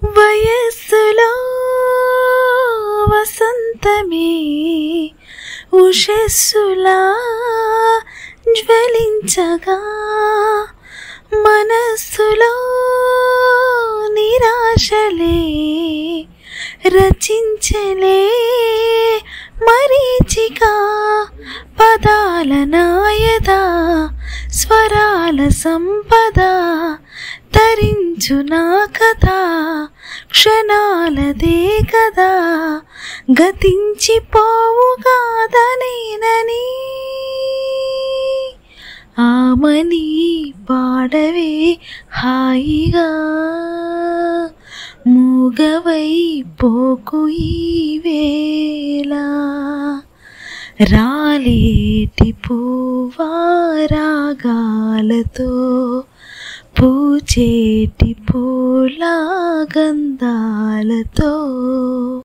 వయస్సులో వసంతమే ఉషస్సులా జ్వలించగా, మనస్సులో నిరాశలే రచించలే మరీచిక. పదాల నాయదా స్వరాల సంపద తరించు నా కథ, క్షణాలదే కదా గతించిపోవుగాదనేనని. ఆమని పాడవే హాయిగా, మూగవై పోకు ఈ వేళ. రాలేటి పూవారాగాలతో పూచేటి పూల గంధాలతో